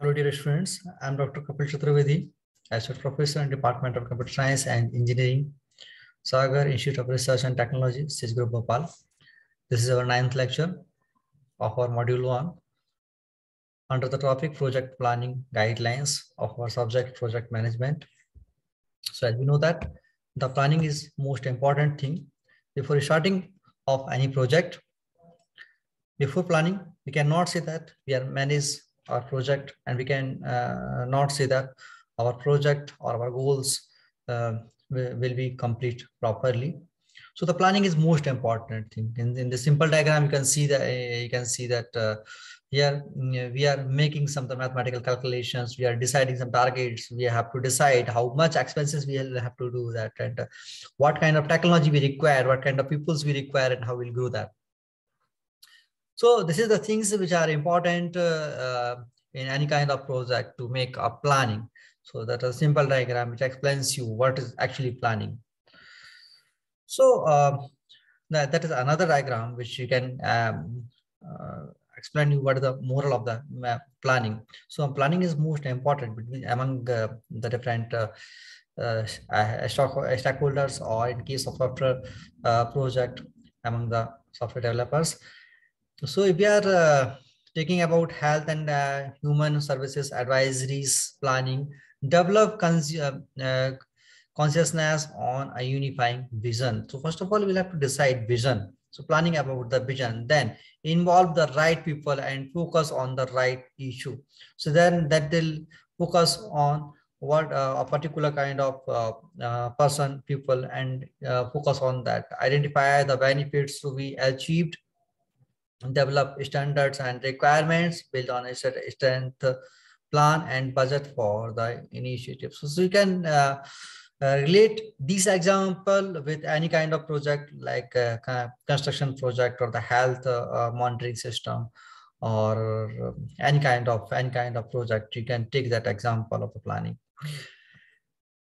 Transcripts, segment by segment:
Hello, dear students. I'm Dr. Kapil Chaturvedi, Associate Professor in Department of Computer Science and Engineering, Sagar Institute of Research and Technology, SIS Group Bhopal. This is our 9th lecture of our Module 1 under the topic Project Planning Guidelines of our subject Project Management. So as we know that the planning is most important thing before starting of any project. Before planning, we cannot say that we are manage our project, and we can not say that our project or our goals will be complete properly. So the planning is most important thing. In the simple diagram, you can see that here we are making some mathematical calculations. We are deciding some targets. We have to decide how much expenses we will have to do that, and what kind of technology we require, what kind of peoples we require, and how we'll grow that. So this is the things which are important in any kind of project to make a planning. So that a simple diagram which explains you what is actually planning. So that is another diagram which you can explain you what is the moral of the planning. So planning is most important among the different stakeholders, or in case of software project, among the software developers. So if we are taking about health and human services advisories planning, develop consciousness on a unifying vision. So first of all, we'll have to decide vision. So planning about the vision, then involve the right people and focus on the right issue. So then that will focus on what a particular kind of person, people, and focus on that. Identify the benefits to be achieved. Develop standards and requirements, build on a strength plan and budget for the initiative. So you can relate this example with any kind of project, like construction project or the health monitoring system, or any kind of project. You can take that example of the planning.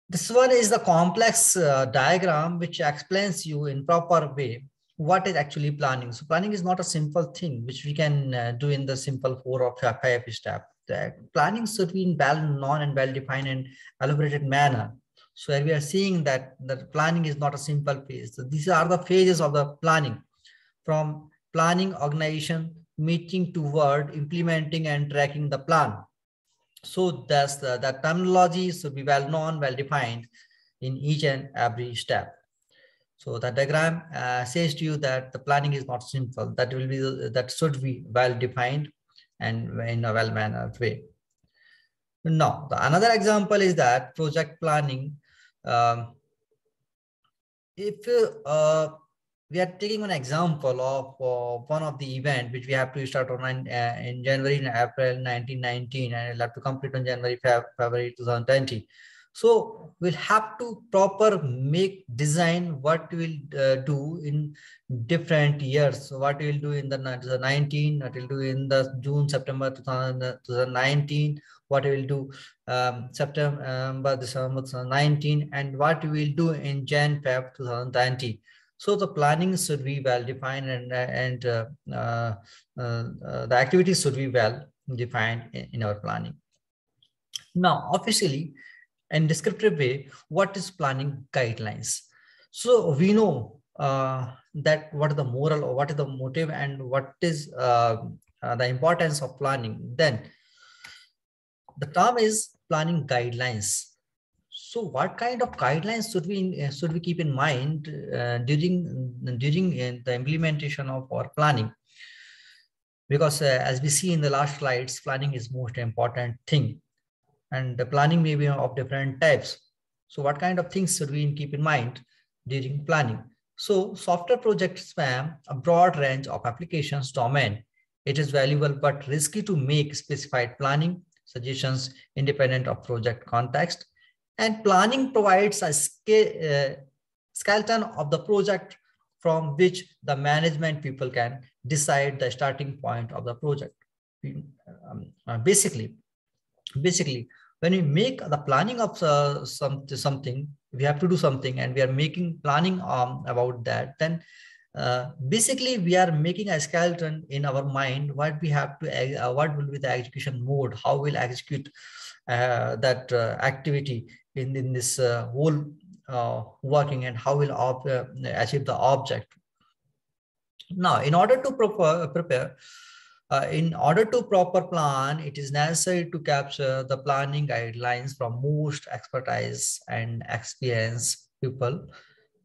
This one is the complex diagram which explains you in proper way what is actually planning. So planning is not a simple thing which we can do in the simple 4 or 5 step. The planning should be in well-known and well-defined and elaborated manner. So we are seeing that the planning is not a simple phase. So these are the phases of the planning, from planning, organization, meeting toward implementing and tracking the plan. So that's the terminology should be well-known, well-defined in each and every step. So the diagram says to you that the planning is not simple. That should be well defined and in a well-mannered way. Now, another example is that project planning. If we are taking an example of one of the event which we have to start on in January and April 1919, and we'll have to complete on February 2020. So we'll have to proper make design what we'll do in different years. So what we'll do in the 2019, what we'll do in the June, September 2019, what we'll do September, December 2019, and what we will do in Jan, Feb 2020. So the planning should be well defined, and the activities should be well defined in our planning. Now, officially, in descriptive way, what is planning guidelines? So we know that what is the moral, or what is the motive, and what is the importance of planning. Then the term is planning guidelines. So what kind of guidelines should we keep in mind during the implementation of our planning? Because as we see in the last slides, planning is most important thing. And the planning may be of different types. So what kind of things should we keep in mind during planning? So software projects span a broad range of applications domain. It is valuable but risky to make specified planning suggestions independent of project context. And planning provides a skeleton of the project from which the management people can decide the starting point of the project. Basically, when we make the planning of something, we have to do something, and we are making planning about that, then Basically, we are making a skeleton in our mind. What we have to, what will be the execution mode? How we'll execute that activity in this whole working, and how we'll achieve the object. Now, in order to prepare, in order to proper plan, it is necessary to capture the planning guidelines from most expertise and experienced people.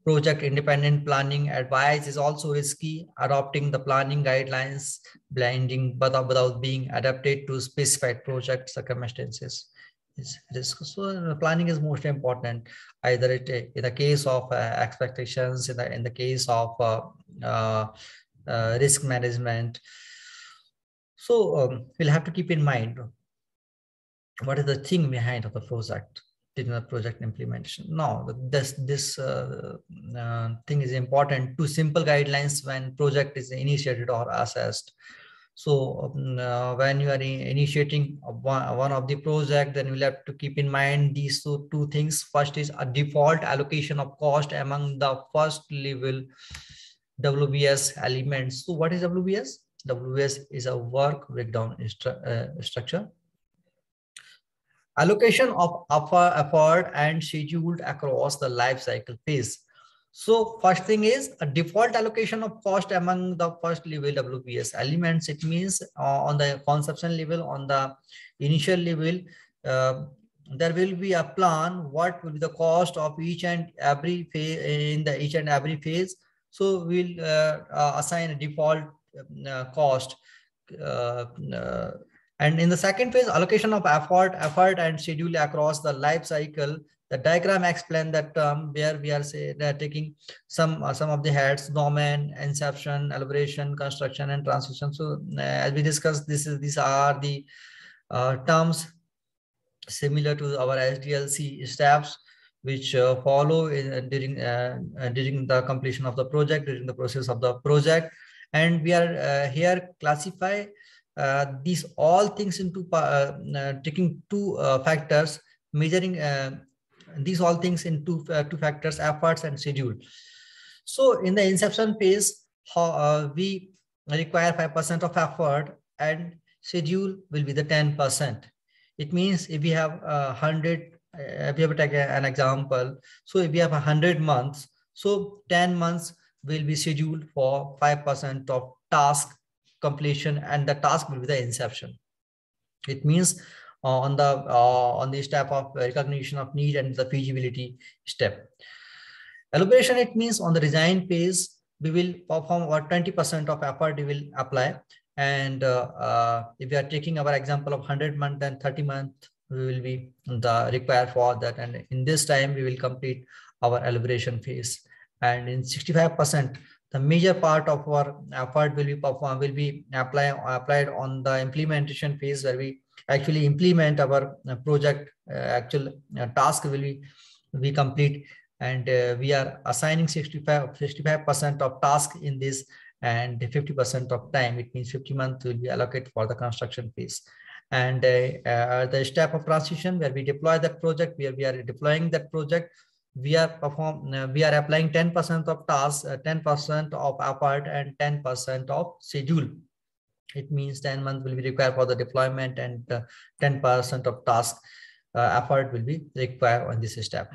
Project independent planning advice is also risky. Adopting the planning guidelines blinding without being adapted to specified project circumstances is risk. So planning is most important. Either in the case of expectations, in the case of risk management. So we'll have to keep in mind what is the thing behind of the project, in the project implementation. Now, this thing is important. Two simple guidelines when project is initiated or assessed. So when you are initiating one of the project, then you'll have to keep in mind these two things. First is a default allocation of cost among the first level WBS elements. So what is WBS? WBS is a work breakdown structure. Allocation of effort and scheduled across the life cycle phase. So first thing is a default allocation of cost among the first level WBS elements. It means on the conception level, on the initial level, there will be a plan what will be the cost of each and every phase in the each and every phase. So we'll assign a default cost. And in the second phase, allocation of effort and schedule across the life cycle. The diagram explains that where we are taking some of the heads: domain, inception, elaboration, construction, and transition. So as we discussed, these are the terms similar to our SDLC steps, which follow during the completion of the project, during the process of the project. And we are here classify these all things into taking two factors, measuring these all things into two factors: efforts and schedule. So in the inception phase, we require 5% of effort, and schedule will be the 10%. It means if we have 100, if we have to take an example, so if we have 100 months, so 10 months will be scheduled for 5% of task completion, and the task will be the inception. It means on the step of recognition of need and the feasibility step. Elaboration, it means on the design phase, we will perform about 20% of effort we will apply. And if we are taking our example of 100 months, then 30 months we will be required for that. And in this time, we will complete our elaboration phase. And in 65%, the major part of our effort will be applied on the implementation phase, where we actually implement our project. Actual task will be complete, and we are assigning 65% of task in this, and 50% of time. It means 50 months will be allocated for the construction phase. And the step of transition, where we deploy that project, where we are deploying that project, we are applying 10% of tasks, 10% of effort, and 10% of schedule. It means 10 months will be required for the deployment, and 10% of task effort will be required on this step.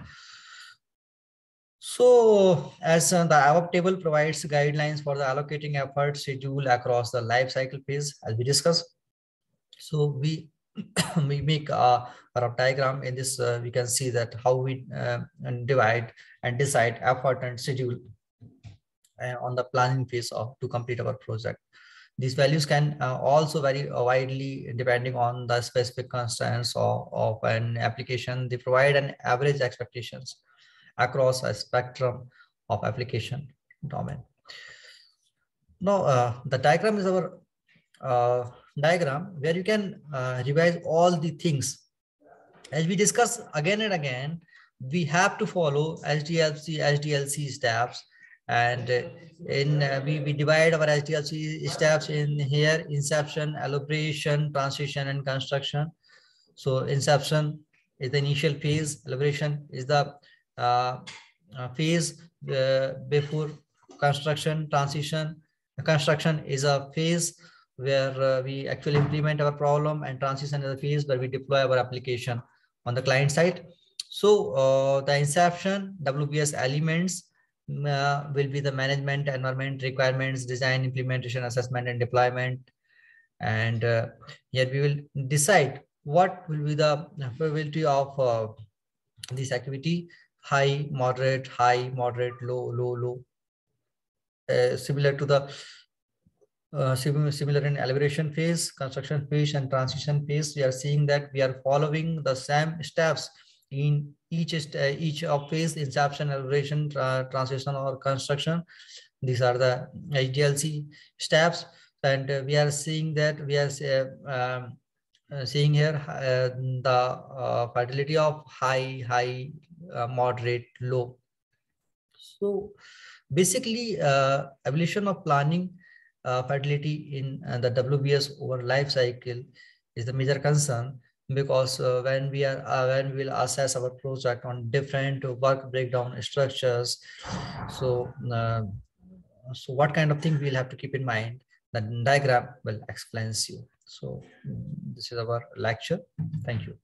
So as the above table provides guidelines for the allocating effort schedule across the life cycle phase, as we discussed. So we make a rough diagram. In this, we can see that how we divide and decide effort and schedule on the planning phase to complete our project. These values can also vary widely depending on the specific constraints of an application. They provide an average expectations across a spectrum of application domain. Now, the diagram is our diagram where you can revise all the things. As we discuss again and again, we have to follow SDLC steps, and we divide our SDLC steps in here: inception, elaboration, transition, and construction. So inception is the initial phase, elaboration is the phase before construction, transition. Construction is a phase where we actually implement our problem, and transition is a phase where we deploy our application on the client side. So the inception, WBS elements will be the management, environment, requirements, design, implementation, assessment, and deployment. And here we will decide what will be the probability of this activity: high, moderate, low, low, low. Similar to the similar in elaboration phase, construction phase, and transition phase, we are seeing that we are following the same steps in each of phase: inception, elaboration, transition, or construction. These are the IDLC steps, and we are seeing that we are seeing here the fertility of high, moderate, low. So basically, evolution of planning fertility in the WBS over life cycle is the major concern, because when we will assess our project on different work breakdown structures, so so what kind of thing we'll have to keep in mind, the diagram will explain you. So this is our lecture. Thank you.